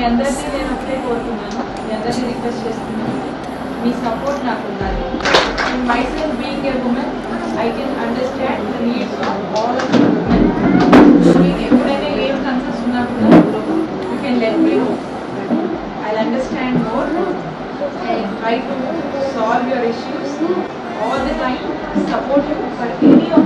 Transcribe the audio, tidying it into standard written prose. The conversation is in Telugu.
అందరినీ నేను ఒకటే కోరుతున్నాను, మీ అందరినీ రిక్వెస్ట్ చేస్తున్నాను, మీ సపోర్ట్ నాకు ఉండాలి. And myself being a woman, I can understand the needs of all of the women. మీకు ఎప్పుడైనా ఏం కన్సర్న్స్ ఉన్నా కూడా you can let me know. I understand more and try to solve your issues all the time, support you for any of